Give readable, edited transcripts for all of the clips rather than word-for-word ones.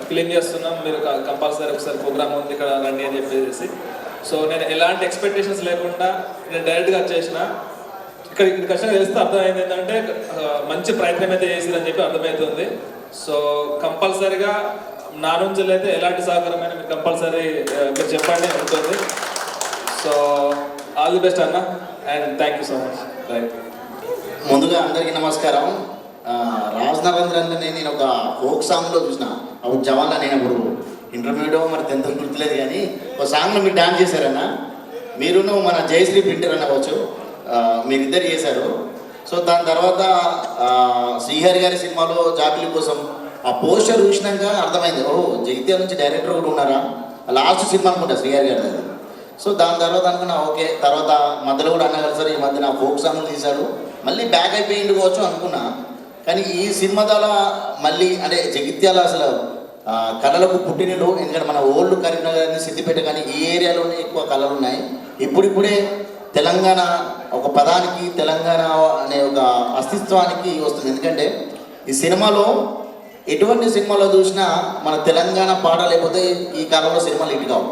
Film చేస్తున్నాం, మీరు compulsory ఒకసారి ప్రోగ్రామ్ ఉంది ఇక్కడ రండి అని చెప్పేసి. సో నేను ఎలాంటి ఎక్స్పెక్టేషన్స్ లేకుండా నేను డైరెక్ట్గా వచ్చేసిన. ఇక్కడికి వచ్చిన తెలిస్తే అర్థమైంది ఏంటంటే మంచి ప్రయత్నం అయితే చేసిరని చెప్పి అర్థమవుతుంది. సో కంపల్సరీగా నా నుంచి అయితే ఎలాంటి సహకారమైన మీరు కంపల్సరీ మీరు చెప్పండి ఉంటుంది. సో ఆల్ ది బెస్ట్ అన్న, and thank you so much. Thank you. ముందుగా అందరికీ నమస్కారం. రాజ్ నరేంద్ర అంటే నేను ఒక ఫోక్ సాంగ్లో చూసిన, అప్పుడు జవాన్లో నేను అప్పుడు ఇంటర్మీడియట్ మరి 10th గుర్తులేదు, కానీ ఒక సాంగ్లో మీరు డాన్స్ చేశారన్న. మీరును మన జయశ్రీ ప్రింటర్ అనవచ్చు, మీరిద్దరు చేశారు. సో దాని తర్వాత శ్రీహరి గారి సినిమాలో జాబిలి కోసం ఆ పోస్టర్ చూసినాక అర్థమైంది, ఓహో జగిత్యాల నుంచి డైరెక్టర్ కూడా ఉన్నారా, లాస్ట్ సినిమా అనుకుంటా శ్రీహరి గారి అది. సో దాని తర్వాత అనుకున్నా ఓకే, తర్వాత మధ్యలో కూడా అన్న కలిసారు, ఈ మధ్య నా ఫోక్ సాంగ్లు తీశారు, మళ్ళీ బ్యాక్ అయిపోయింది కావచ్చు అనుకున్నా. కానీ ఈ సినిమా ద్వారా మళ్ళీ అంటే జగిత్యాల అసలు కళలకు పుట్టినలో, ఎందుకంటే మన ఓల్డ్ కరీంనగర్ కానీ సిద్దిపేట కానీ ఈ ఏరియాలోనే ఎక్కువ కళలు ఉన్నాయి. ఇప్పుడిప్పుడే తెలంగాణ ఒక పదానికి, తెలంగాణ అనే ఒక అస్తిత్వానికి వస్తుంది. ఎందుకంటే ఈ సినిమాలో ఎటువంటి సినిమాలో చూసినా మన తెలంగాణ పాట లేకపోతే ఈ కాలంలో సినిమాలు ఇటు కావు.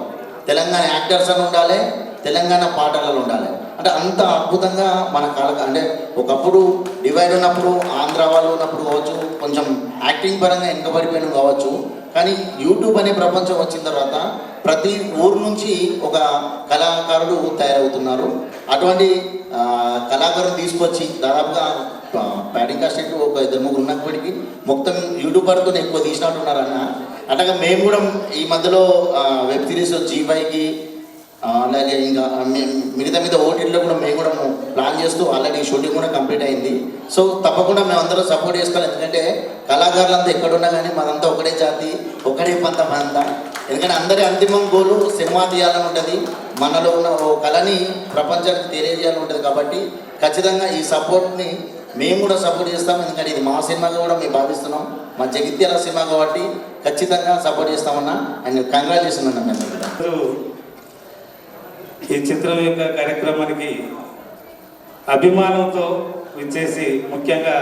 తెలంగాణ యాక్టర్స్ అని ఉండాలి, తెలంగాణ పాటలలో ఉండాలి. అంటే అంత అద్భుతంగా మన కళ, అంటే ఒకప్పుడు డివైడ్ ఉన్నప్పుడు ఆంధ్ర వాళ్ళు ఉన్నప్పుడు కావచ్చు, కొంచెం యాక్టింగ్ పరంగా వెనుకబడిపోయిన కావచ్చు. కానీ యూట్యూబ్ అనే ప్రపంచం వచ్చిన తర్వాత ప్రతి ఊరు నుంచి ఒక కళాకారుడు తయారవుతున్నారు. అటువంటి కళాకారులు తీసుకొచ్చి దాదాపుగా బ్యాటింగ్ కాస్ట్ ఒక 2-3 ఉన్నప్పటికీ మొత్తం యూట్యూబర్తో ఎక్కువ తీసినట్టున్నారన్న. అట్లాగా మేము కూడా ఈ మధ్యలో వెబ్ సిరీస్ G5కి అలాగే ఇంకా మిగతా ఓటీటీలో కూడా మేము కూడా ప్లాన్ చేస్తూ ఆల్రెడీ షూటింగ్ కూడా కంప్లీట్ అయింది. సో తప్పకుండా మేమందరం సపోర్ట్ చేసుకోవాలి. ఎందుకంటే కళాకారులంతా ఎక్కడున్నా కానీ మనంతా ఒకటే జాతి, ఒకటే పంత మనంతా. ఎందుకంటే అందరి అంతిమం గోలు సినిమా తీయాలని ఉంటుంది, మనలో ఉన్న ఓ కళని ప్రపంచానికి తెలియజేయాలని ఉంటుంది. కాబట్టి ఖచ్చితంగా ఈ సపోర్ట్ని మేము కూడా సపోర్ట్ చేస్తాం. ఎందుకంటే ఇది మా సినిమాగా కూడా మేము భావిస్తున్నాం, మా జగిత్యాల సినిమా కాబట్టి ఖచ్చితంగా సపోర్ట్ చేస్తామన్నా. అండ్ కంగ్రాచులేషన్ అన్న. మేము ఈ చిత్రం యొక్క కార్యక్రమానికి అభిమానంతో విచ్చేసి, ముఖ్యంగా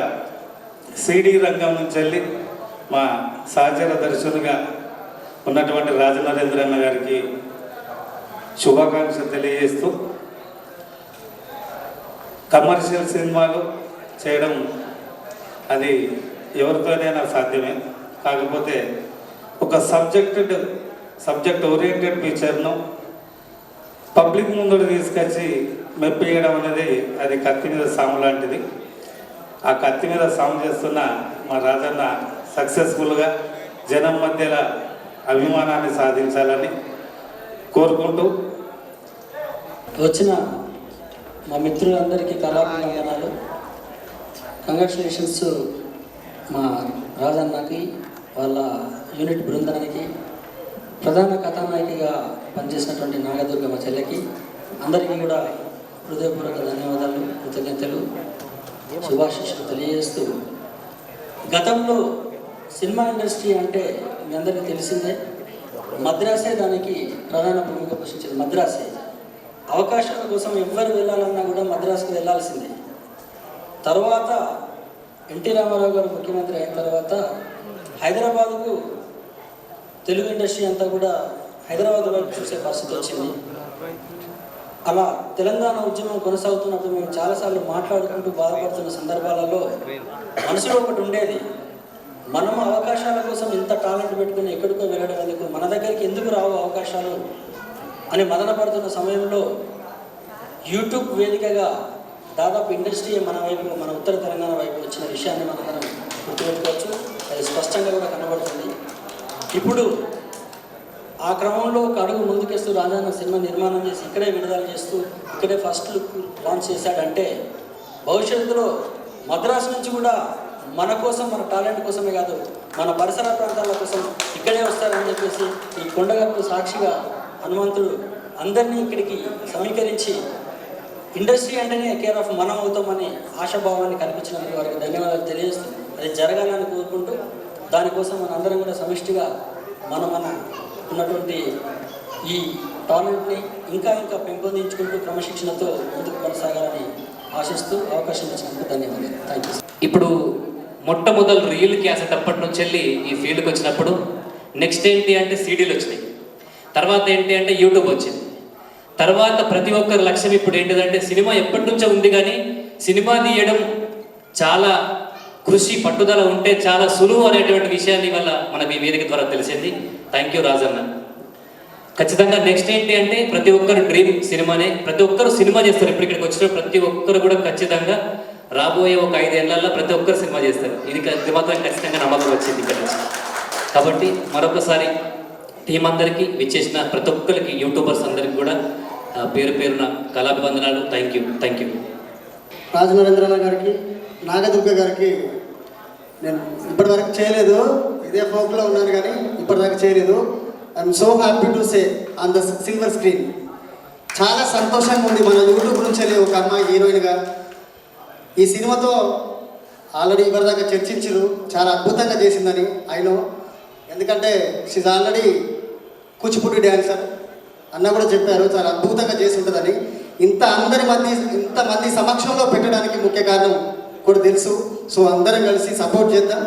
సిడి రంగం నుంచి వెళ్ళి మా సహచర దర్శకునిగా ఉన్నటువంటి రాజనరేంద్ర అన్న గారికి శుభాకాంక్షలు తెలియజేస్తూ, కమర్షియల్ సినిమాలు చేయడం అది ఎవరితోనైనా సాధ్యమే. కాకపోతే ఒక సబ్జెక్ట్ ఓరియంటెడ్ పిక్చర్ను పబ్లిక్ ముందుకు తీసుకొచ్చి మెప్పియడం అనేది అది కత్తి మీద సాము లాంటిది. ఆ కత్తి మీద సాము చేస్తున్న మా రాజన్న సక్సెస్ఫుల్గా జనం మధ్యలో అభిమానాన్ని సాధించాలని కోరుకుంటూ, వచ్చిన మా మిత్రులందరికీ కళాభివందనాలు, కంగ్రాచులేషన్స్ మా రాజన్నకి, వాళ్ళ యూనిట్ బృందానికి, ప్రధాన కథానాయికగా పనిచేసినటువంటి నాగదుర్గ మా చెల్లెకి, అందరికీ కూడా హృదయపూర్వక ధన్యవాదాలు, కృతజ్ఞతలు, శుభాశిష్యులు తెలియజేస్తూ, గతంలో సినిమా ఇండస్ట్రీ అంటే మీ అందరికీ తెలిసిందే, మద్రాసే దానికి ప్రధాన భూమిక పోషించింది. మద్రాసే అవకాశాల కోసం ఎవ్వరు వెళ్ళాలన్నా కూడా మద్రాసుకు వెళ్ళాల్సిందే. తర్వాత ఎన్టీ రామారావు గారు ముఖ్యమంత్రి అయిన తర్వాత హైదరాబాద్కు తెలుగు ఇండస్ట్రీ అంతా కూడా హైదరాబాద్ వైపు చూసే పరిస్థితి వచ్చింది. అలా తెలంగాణ ఉద్యమం కొనసాగుతున్నప్పుడు మేము చాలాసార్లు మాట్లాడుకుంటూ బాధపడుతున్న సందర్భాలలో మనసులో ఒకటి ఉండేది, మనం అవకాశాల కోసం ఇంత టాలెంట్ పెట్టుకుని ఎక్కడికో వెళ్ళడం ఎందుకు, మన దగ్గరికి ఎందుకు రావు అవకాశాలు అని మదనపడుతున్న సమయంలో యూట్యూబ్ వేదికగా దాదాపు ఇండస్ట్రీ మన వైపు, మన ఉత్తర తెలంగాణ వైపు వచ్చిన విషయాన్ని మనం గుర్తుపెట్టుకోవచ్చు. అది స్పష్టంగా కూడా కనబడుతుంది. ఇప్పుడు ఆ క్రమంలో ఒక అడుగు ముందుకేస్తూ రాజన్న సినిమా నిర్మాణం చేసి ఇక్కడే విడుదల చేస్తూ ఇక్కడే ఫస్ట్ లుక్ లాంచ్ చేశాడంటే, భవిష్యత్తులో మద్రాసు నుంచి కూడా మన కోసం, మన టాలెంట్ కోసమే కాదు, మన పరిసర ప్రాంతాల కోసం ఇక్కడే వస్తారని చెప్పేసి ఈ కొండగట్టు సాక్షిగా హనుమంతుడు అందరినీ ఇక్కడికి సమీకరించి ఇండస్ట్రీ అంటేనే కేర్ ఆఫ్ మనం అవుతామని ఆశాభావాన్ని కల్పించినందుకు వారికి ధన్యవాదాలు తెలియజేస్తూ, అది జరగాలని కోరుకుంటూ, దానికోసం మనందరం కూడా సమిష్టిగా మన ఉన్నటువంటి ఈ టాలెంట్ని ఇంకా పెంపొందించుకుంటూ క్రమశిక్షణతో ముందుకు కొనసాగాలని ఆశిస్తూ అవకాశం ఇచ్చినందుకు ధన్యవాదాలు. Thank you. ఇప్పుడు మొట్టమొదలు రీల్ క్యాసెట్ అప్పటి నుంచి వెళ్ళి ఈ ఫీల్డ్కి వచ్చినప్పుడు నెక్స్ట్ ఏంటి అంటే సీడీలు వచ్చినాయి, తర్వాత ఏంటి అంటే యూట్యూబ్ వచ్చింది, తర్వాత ప్రతి ఒక్కరి లక్ష్యం ఇప్పుడు ఏంటిదంటే సినిమా ఎప్పటి నుంచో ఉంది కానీ సినిమా తీయడం చాలా కృషి పట్టుదల ఉంటే చాలా సులువు అనేటువంటి విషయాన్ని వల్ల మనకి ఈ వేదిక ద్వారా తెలిసింది. Thank you Rajanna. ఖచ్చితంగా నెక్స్ట్ ఏంటి అంటే ప్రతి ఒక్కరు డ్రీమ్ సినిమానే, ప్రతి ఒక్కరు సినిమా చేస్తారు. ఇప్పుడు ఇక్కడికి వచ్చిన ప్రతి ఒక్కరు కూడా ఖచ్చితంగా రాబోయే ఒక 5 ఏళ్లలో ప్రతి ఒక్కరు సినిమా చేస్తారు. ఇది మాత్రం ఖచ్చితంగా నమ్మకం వచ్చింది ఇక్కడ నుంచి. కాబట్టి మరొకసారి టీం అందరికీ విచ్చేసిన ప్రతి ఒక్కరికి యూట్యూబర్స్ అందరికీ కూడా పేరు పేరున కళాభివందనాలు. Thank you. రాజనరేంద్రన్న గారికి, నాగదుర్గ గారికి నేను ఇప్పటివరకు చేయలేదు, ఇదే ఫోక్లో ఉన్నాను కానీ ఇప్పటిదాకా చేయలేదు. I'm so happy to say on the silver screen. చాలా సంతోషంగా ఉంది మన యూట్యూబ్ నుంచి వెళ్ళి ఒక అమ్మాయి హీరోయిన్గా ఈ సినిమాతో ఆల్రెడీ ఇప్పటిదాకా చర్చించారు, చాలా అద్భుతంగా చేసిందని అయినో. ఎందుకంటే షీజ్ ఆల్రెడీ కూచిపూడి డ్యాన్సర్ అన్న కూడా చెప్పారు, చాలా అద్భుతంగా చేసి ఉంటుందని. ఇంతమంది సమక్షంలో పెట్టడానికి ముఖ్య కారణం కూడా తెలుసు. సో అందరం కలిసి సపోర్ట్ చేద్దాం.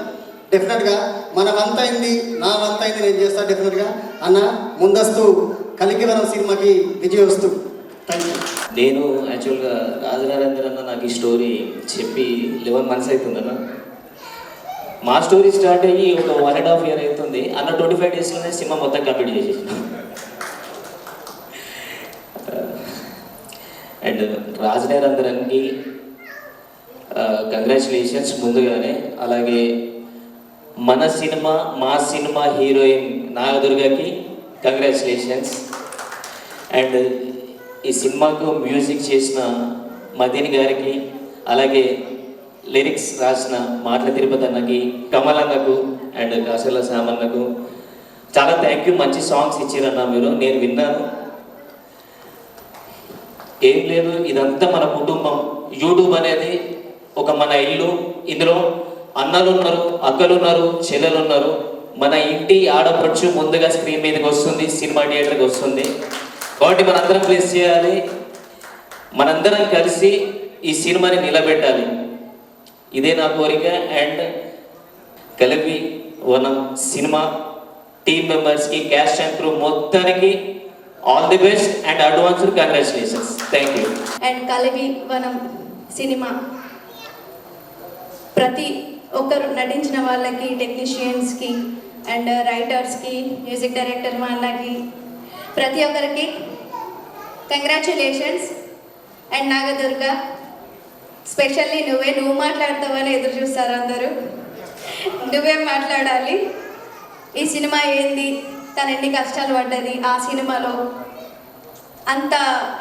డెఫినెట్గా మన వంతైంది, నా వంతైంది నేను చేస్తాను డెఫినెట్గా. అన్న ముందస్తు కలికివరం సినిమాకి విజయోస్తు. Thank you. నేను యాక్చువల్గా రాజనరేంద్ర అన్న నాకు ఈ స్టోరీ చెప్పి 11 months అవుతుందన్న. మా స్టోరీ స్టార్ట్ అయ్యి ఒక 1.5 year అవుతుంది అన్న. 25 daysలోనే సినిమా మొత్తం కంప్లీట్ చేసేసిన. అండ్ రాజనరేంద్రన్కి కంగ్రాచులేషన్స్ ముందుగానే. అలాగే మా సినిమా హీరోయిన్ నాగదుర్గకి కంగ్రాచులేషన్స్. అండ్ ఈ సినిమాకు మ్యూజిక్ చేసిన మదీన్ గారికి, అలాగే లిరిక్స్ రాసిన మాటల తిరుపతి అన్నకి, కమల్ అన్నకు అండ్ కాసల సామన్నకు చాలా థ్యాంక్ యూ. మంచి సాంగ్స్ ఇచ్చారన్న మీరు, నేను విన్నాను. ఏం లేదు, ఇదంతా మన కుటుంబం. యూట్యూబ్ అనేది ఒక మన ఇల్లు. ఇందులో అన్నలు ఉన్నారు, అక్కలు ఉన్నారు, చెల్లెలు ఉన్నారు. మన ఇంటి ఆడపడుచు ముందుగా స్క్రీన్ మీదకి వస్తుంది, సినిమా థియేటర్కి వస్తుంది. కాబట్టి మనందరం ప్లేస్ చేయాలి, మనందరం కలిసి ఈ సినిమాని నిలబెట్టాలి. ఇదే నా కోరిక. అండ్ కలిపి వనం సినిమా టీమ్ మెంబర్స్కి, క్యాస్ట్ అండ్ క్రూ మొత్తానికి all the best and advanced congratulations. Thank you. And Kalivi Vanam సినిమా ప్రతి ఒక్కరు నటించిన వాళ్ళకి, టెక్నీషియన్స్కి అండ్ రైటర్స్కి, మ్యూజిక్ డైరెక్టర్ మా అన్నకి, ప్రతి ఒక్కరికి కంగ్రాచులేషన్స్. అండ్ నాగదుర్గ స్పెషల్లీ నువ్వు మాట్లాడతావని ఎదురు చూస్తారు అందరూ. నువ్వేం మాట్లాడాలి, ఈ సినిమా ఏంది, తను ఎన్ని కష్టాలు పడ్డది ఆ సినిమాలో, అంత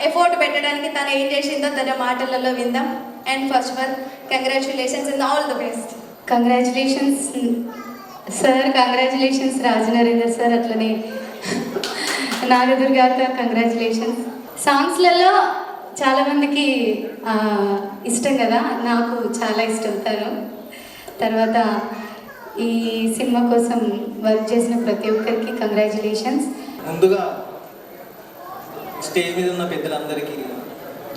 ఎఫోర్ట్ పెట్టడానికి తను ఏం చేసిందో తన మాటలలో విందాం. And first one congratulations and all the best. Congratulations sir, congratulations Rajanarender sir, అట్లనే నాగదుర్గ గారు కంగ్రాచులేషన్స్. సాంగ్స్లలో చాలామందికి ఇష్టం కదా, నాకు చాలా ఇష్టం తను. తర్వాత ఈ సినిమా కోసం వర్క్ చేసిన ప్రతి ఒక్కరికి కంగ్రాచులేషన్స్. ముందుగా స్టేజ్ మీద ఉన్న పెద్దలందరికీ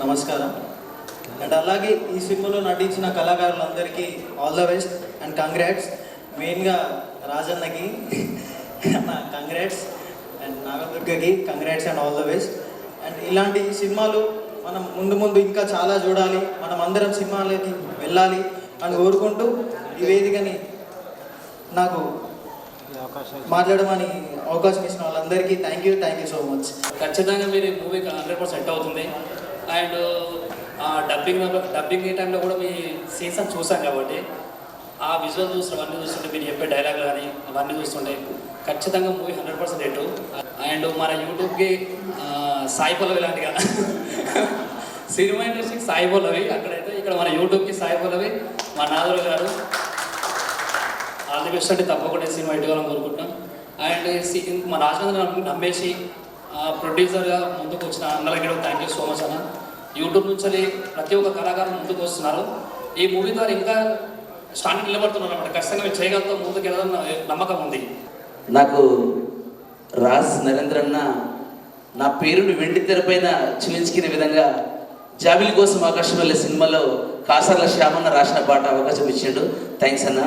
నమస్కారం. అండ్ అలాగే ఈ సినిమాలో నటించిన కళాకారులందరికీ all the best and congrats. మెయిన్గా రాజన్నకి కంగ్రాట్స్ అండ్ నాగదుర్గకి congrats and all the best. And ఇలాంటి సినిమాలు మనం ముందు ఇంకా చాలా చూడాలి, మనం అందరం సినిమాలకి వెళ్ళాలి అని కోరుకుంటూ ఈ వేదికని నాకు మాట్లాడమని అవకాశం ఇచ్చిన వాళ్ళందరికీ థ్యాంక్ యూ సో మచ్. ఖచ్చితంగా మీరు మూవీకి 100% సెట్ అవుతుంది. అండ్ డబ్బింగ్ టైంలో కూడా మీ సీన్స్ అని చూసాం కాబట్టి ఆ విజువల్ అవన్నీ చూస్తుంటే, మీరు చెప్పే డైలాగులు కానీ అవన్నీ చూస్తుంటే ఖచ్చితంగా మూవీ 100% హిట్. అండ్ మన యూట్యూబ్కి సాయి పల్లవి లాంటిగా సినిమా ఇండస్ట్రీకి సాయి పల్లవి అక్కడైతే, ఇక్కడ మన యూట్యూబ్కి సాయి పల్లవి, మా నాదురు గారు. ఆల్ ది బెస్ట్ అంటే తప్పకుండా సినిమా ఇటుకోవాలని కోరుకుంటున్నాం. అండ్ మా రాజేంద్ర నమ్మేసి ప్రొడ్యూసర్గా ముందుకు వచ్చిన అన్నలకి థ్యాంక్ యూ సో మచ్ అన్న. యూట్యూబ్ నుంచి ప్రతి ఒక్క కళాకారులు ముందుకు వస్తున్నారు. ఈ మూవీ ద్వారా ఇంకా స్టాండింగ్ నిలబడుతున్నారు అన్నమాట. ఖచ్చితంగా మీరు చేయగలుగుతాం, ముందుకు వెళ్ళాలని నమ్మకం ఉంది. నాకు రాజ్ నరేంద్ర అన్న నా పేరుని వెండి తెరపైన చూపించుకునే విధంగా జాబిలి కోసం ఆకాశం వెళ్ళే సినిమాలో కాసర్ల శ్యామన్న రాసిన పాట అవకాశం ఇచ్చిండు. థ్యాంక్స్ అన్న.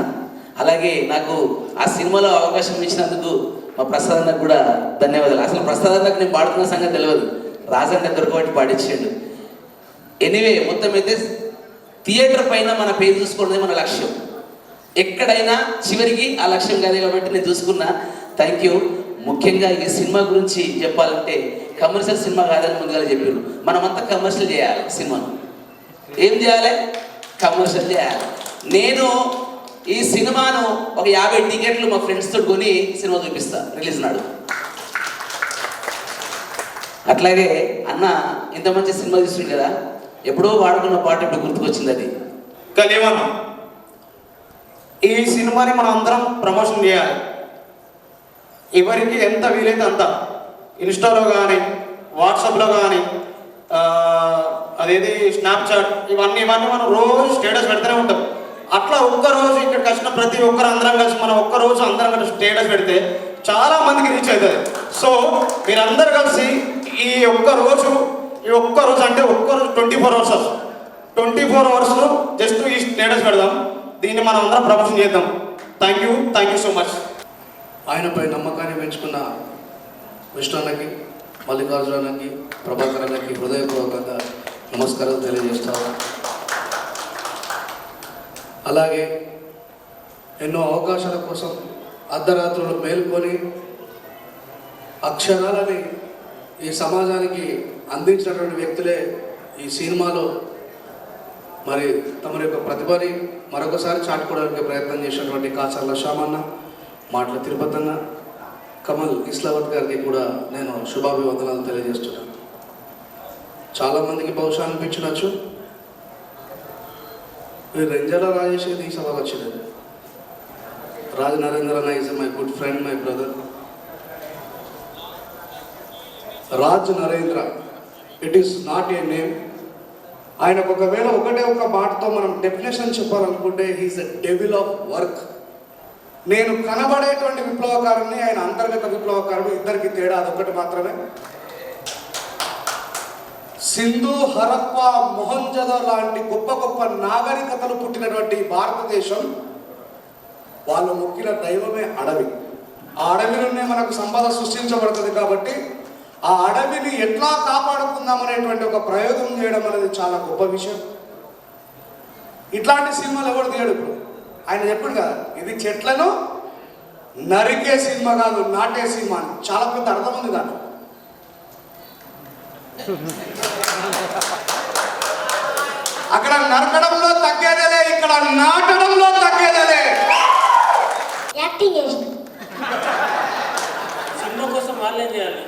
అలాగే నాకు ఆ సినిమాలో అవకాశం ఇచ్చినందుకు మా ప్రసాద్ అన్నకు కూడా ధన్యవాదాలు. అసలు ప్రసాద్ అన్నకు నేను పాడుతున్న సంగతి తెలియదు, రాజన్న దొరకబట్టి పాడించాడు. ఎనీవే మొత్తం అయితే థియేటర్ పైన మన పేరు చూసుకోవడమే మన లక్ష్యం. ఎక్కడైనా చివరికి ఆ లక్ష్యం కాదే కాబట్టి నేను చూసుకున్నా. Thank you. ముఖ్యంగా ఈ సినిమా గురించి చెప్పాలంటే కమర్షియల్ సినిమా కాదని ముందుగా చెప్పారు. మనమంతా కమర్షియల్ చేయాలి. సినిమాను ఏం చేయాలి? కమర్షియల్ చేయాలి. నేను ఈ సినిమాను ఒక 50 టికెట్లు మా ఫ్రెండ్స్ తోటి కొని సినిమా చూపిస్తా రిలీజ్ నాడు. అట్లాగే అన్న ఇంత మంచి సినిమా చూస్తుంది కదా, ఎప్పుడో వాడుకున్న పాట ఇప్పుడు గుర్తుకొచ్చింది. అది కానీ ఏమన్నా ఈ సినిమాని మనం అందరం ప్రమోషన్ చేయాలి. ఎవరికి ఎంత వీలైతే అంత ఇన్స్టాలో కానీ వాట్సాప్లో కానీ అదేది స్నాప్చాట్ ఇవన్నీ మనం రోజు స్టేటస్ పెడుతూనే ఉంటాం. అట్లా ఒక్కరోజు ఇక్కడికి వచ్చిన ప్రతి ఒక్కరు అందరం కలిసి మనం ఒక్కరోజు అందరం కలిసి స్టేటస్ పెడితే చాలా మందికి రీచ్ అవుతుంది. సో మీరందరూ కలిసి ఈ ఒక్క రోజు అంటే ఒక్కరోజు 24 hours 24 hours జస్ట్ ఈ స్టేటస్ పెడదాం. దీన్ని మనం అందరం ప్రమోషన్ చేద్దాం. Thank you so much. ఆయనపై నమ్మకాన్ని పెంచుకున్న విష్ణున్నకి, మల్లికార్జునకి, ప్రభాకర్ అన్నకి హృదయపూర్వకంగా నమస్కారాలు తెలియజేస్తాను. అలాగే ఎన్నో అవకాశాల కోసం అర్ధరాత్రులు మేల్కొని అక్షరాలని ఈ సమాజానికి అందించినటువంటి వ్యక్తులే ఈ సినిమాలో మరి తమ యొక్క ప్రతిభని మరొకసారి చాటుకోవడానికి ప్రయత్నం చేసినటువంటి కాచర్ల శ్యామన్న, మాటల తిరుపతి అన్న, కమల్ ఇస్లావత్ గారికి కూడా నేను శుభాభివందనాలు తెలియజేస్తున్నాను. చాలామందికి బహుశా అనిపించవచ్చు రెంజల రాజేష్ ఈ సభకు వచ్చినది. రాజ్ నరేంద్ర అన్న is my good friend, my brother. Raj Narendra, it is not a name. ఆయనకు ఒకవేళ ఒకటే ఒక మాటతో మనం డెఫినేషన్ చెప్పాలనుకుంటే he is a devil of work. నేను కనబడేటువంటి విప్లవకారుని, ఆయన అంతర్గత విప్లవకారుడు, ఇద్దరికి తేడా అదొకటి మాత్రమే. సింధు, హరప్ప, మొహంజదో లాంటి గొప్ప గొప్ప నాగరికతలు పుట్టినటువంటి భారతదేశం, వాళ్ళు మొక్కిన దైవమే అడవి. ఆ అడవిలోనే మనకు సంపద సృష్టించబడుతుంది. కాబట్టి ఆ అడవిని ఎట్లా కాపాడుకుందాం అనేటువంటి ఒక ప్రయోగం చేయడం అనేది చాలా గొప్ప విషయం. ఇట్లాంటి సినిమాలు ఎవరు తీయడు. ఇప్పుడు ఆయన చెప్పాడు కదా, ఇది చెట్లను నరికే సినిమా కాదు, నాటే సినిమా అని. చాలా పెద్ద అర్థం ఉంది దాన్ని. అక్కడ నరకడంలో తగ్గేదేలే, ఇక్కడ నాటడంలో తగ్గేదేలే. యాక్టింగ్ చేసిన సినిమా కోసం వాళ్ళు ఏం చేయాలి?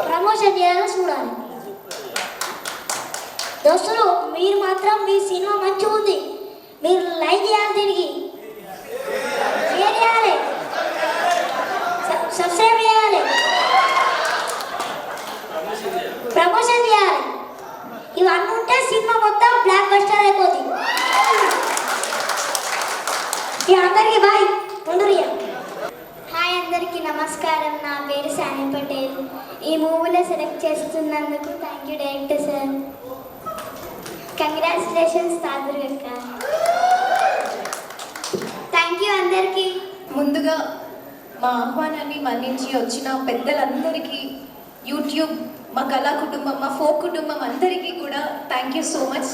ప్రమోషన్ చేయాలని చూడాలి. దోస్తులు మీరు మాత్రం మీ సినిమా మంచిగా ఉంది, మీరు లైక్ చేయాలి, దీనికి షేర్ చేయాలి, సబ్స్క్రైబ్ చేయాలి, ప్రమోషన్ చేయాలి. ఇవన్నీ ఉంటే సినిమా మొత్తం బ్లాక్ బస్టర్ అయిపోతుంది. అందరికీ బాయ్. హాయ్ అందరికీ నమస్కారం. నా పేరు సాని పటేల్. ఈ మూవీలో సెలెక్ట్ చేస్తున్నందుకు thank you director sir. Congratulations తాదుర్గక్క. థ్యాంక్ యూ అందరికీ. ముందుగా మా ఆహ్వానాన్ని మన్నించి వచ్చిన పెద్దలందరికీ, యూట్యూబ్, మా కళా కుటుంబం, మా ఫోక్ కుటుంబం అందరికీ కూడా thank you so much.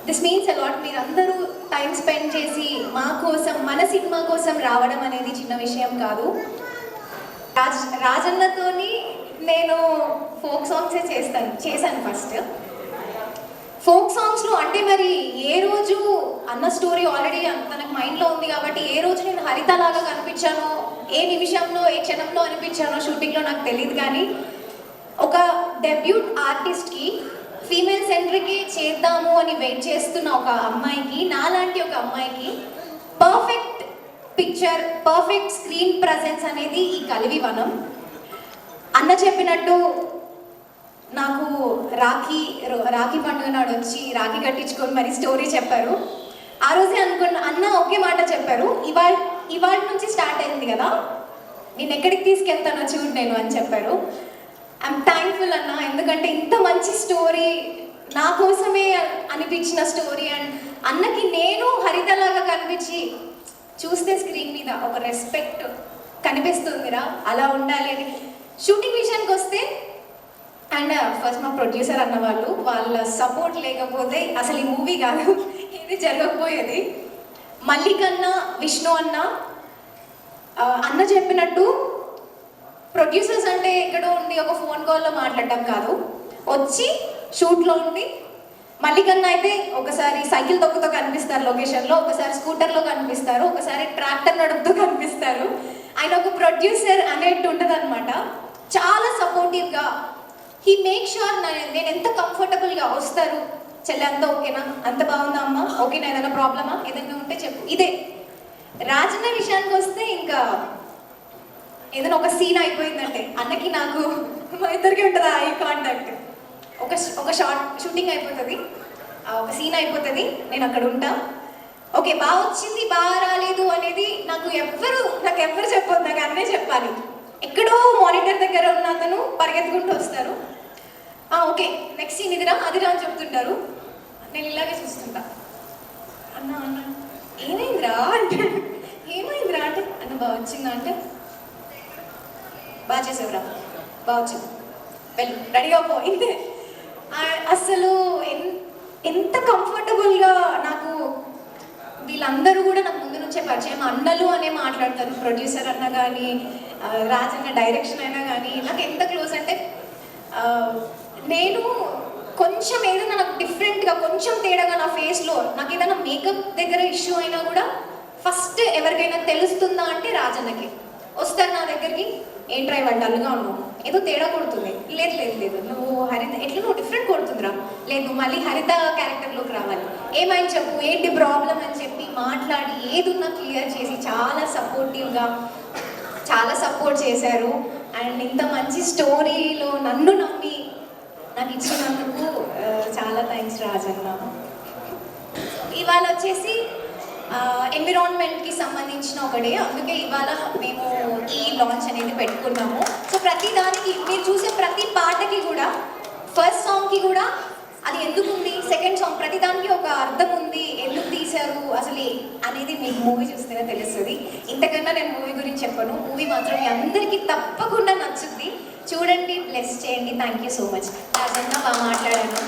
This means a lot. మీరందరూ టైం స్పెండ్ చేసి మా కోసం, మన సినిమా కోసం రావడం అనేది చిన్న విషయం కాదు. రాజన్నతోని నేను ఫోక్ సాంగ్సే చేశాను ఫస్ట్. ఫోక్ సాంగ్స్లో అంటే మరి ఏ రోజు అన్న స్టోరీ ఆల్రెడీ తనకు మైండ్లో ఉంది కాబట్టి ఏ రోజు నేను హరితలాగా కనిపించానో, ఏ నిమిషంలో, ఏ క్షణంలో అనిపించానో షూటింగ్లో నాకు తెలియదు. కానీ ఒక డెబ్యూట్ ఆర్టిస్ట్కి ఫీమేల్ సెంట్రీకి చేద్దాము అని వెయిట్ చేస్తున్న ఒక అమ్మాయికి, నాలాంటి ఒక అమ్మాయికి perfect picture, perfect screen presence అనేది ఈ కలివి వనం. అన్న చెప్పినట్టు నాకు రాఖీ పండుగ నాడు వచ్చి రాఖీ కట్టించుకొని మరి స్టోరీ చెప్పారు. ఆ రోజే అనుకున్న అన్న ఒకే మాట చెప్పారు, ఇవాళ నుంచి స్టార్ట్ అయింది కదా, నేను ఎక్కడికి తీసుకెళ్తానో చూడు నేను అని చెప్పారు. ఐఎమ్ థ్యాంక్ఫుల్ అన్న, ఎందుకంటే ఇంత మంచి స్టోరీ నా కోసమే అనిపించిన స్టోరీ. అండ్ అన్నకి నేను హరితలాగా కనిపించి చూస్తే స్క్రీన్ మీద ఒక రెస్పెక్ట్ కనిపిస్తుందిరా, అలా ఉండాలి అని. షూటింగ్ విషయానికి వస్తే అండ్ ఫస్ట్ మా ప్రొడ్యూసర్ అన్న వాళ్ళ సపోర్ట్ లేకపోతే అసలు ఈ మూవీ కాదు, ఇది జరగకపోయేది. మల్లికన్న, విష్ణు అన్న చెప్పినట్టు ప్రొడ్యూసర్స్ అంటే ఎక్కడో ఉండి ఒక ఫోన్ కాల్లో మాట్లాడటం కాదు, వచ్చి షూట్లో ఉండి. మల్లికన్న అయితే ఒకసారి సైకిల్ తొక్కుతూ కనిపిస్తారు లొకేషన్లో, ఒకసారి స్కూటర్లో కనిపిస్తారు, ఒకసారి ట్రాక్టర్ నడుపుతూ కనిపిస్తారు. ఆయన ఒక ప్రొడ్యూసర్ అనేట్టు ఉంటుంది అనమాట. చాలా సపోర్టివ్గా హీ మేక్ షూర్ నేను ఎంత కంఫర్టబుల్గా వస్తారు. చెల్లె అంతా ఓకేనా, అంత బాగుందా అమ్మ, ఓకేనా, ఏదైనా ప్రాబ్లమా, ఏదైనా ఉంటే చెప్పు. ఇదే రాజన్న విషయానికి వస్తే ఇంకా ఏదైనా ఒక సీన్ అయిపోయిందంటే అన్నకి నాకు మా ఇద్దరికి ఉంటుంది ఐ కాంటాక్ట్. ఒక షూటింగ్ అయిపోతుంది, ఒక సీన్ అయిపోతుంది, నేను అక్కడ ఉంటా. ఓకే బాగా వచ్చింది బాగా రాలేదు అనేది నాకు ఎవ్వరు చెప్పొద్దు, నాకు అన్నే చెప్పాలి. ఎక్కడో మానిటర్ దగ్గర ఉన్న అతను పరిగెత్తుకుంటూ వస్తారు, ఓకే నెక్స్ట్ సీన్ ఇదిరా అదిరా అని చెప్తుంటారు. నేను ఇలాగే చూస్తుంటా, అన్న ఏమైందిరా అంటే ఏమైందిరా అంటే అన్న బాగా వచ్చిందా అంటే బాగా చేసేవరా, బాగా వచ్చింది, వెళ్ళి రెడీగా పోయింది. అసలు ఎంత కంఫర్టబుల్గా నాకు వీళ్ళందరూ కూడా నాకు ముందు నుంచే పరిచయం. అన్నలు అనే మాట్లాడతారు, ప్రొడ్యూసర్ అన్న కానీ రాజన్న డైరెక్షన్ అయినా కానీ నాకు ఎంత క్లోజ్ అంటే నేను కొంచెం ఏదైనా నాకు డిఫరెంట్గా కొంచెం తేడాగా నా ఫేస్లో నాకు ఏదైనా మేకప్ దగ్గర ఇష్యూ అయినా కూడా ఫస్ట్ ఎవరికైనా తెలుస్తుందా అంటే రాజన్నకి వస్తారు నా దగ్గరికి. ఏంట్రా ఇవాళ డల్గా ఉన్నావు, ఏదో తేడా కొడుతుంది, లేదు లేదు లేదు నువ్వు హరిత ఎట్లా నువ్వు డిఫరెంట్ కొడుతుందిరా, లేదు నువ్వు మళ్ళీ హరిత క్యారెక్టర్లోకి రావాలి, ఏమైనా చెప్పు ఏంటి ప్రాబ్లం అని చెప్పి మాట్లాడి ఏదున్నా క్లియర్ చేసి చాలా సపోర్టివ్గా చాలా సపోర్ట్ చేశారు. అండ్ ఇంత మంచి స్టోరీలో నన్ను నమ్మి నాకు ఇచ్చినందుకు చాలా థ్యాంక్స్ రాజన్న. ఇవాళ వచ్చేసి ఎన్విరాన్మెంట్కి సంబంధించిన ఒక డే, అందుకే ఇవాళ మేము ఈ లాంచ్ అనేది పెట్టుకున్నాము. సో ప్రతి దానికి మీరు చూసే ప్రతి పాటకి కూడా ఫస్ట్ సాంగ్కి కూడా అది ఎందుకు ఉంది, సెకండ్ సాంగ్ ప్రతి దానికి ఒక అర్థం ఉంది, ఎందుకు తీశారు అసలు అనేది మీకు మూవీ చూస్తేనే తెలుస్తుంది. ఇంతకన్నా నేను మూవీ గురించి చెప్పను, మూవీ మాత్రం మీ అందరికీ తప్పకుండా నచ్చుద్ది. చూడండి, బ్లెస్ చేయండి. Thank you so much. Rajanna బాగా మాట్లాడాను.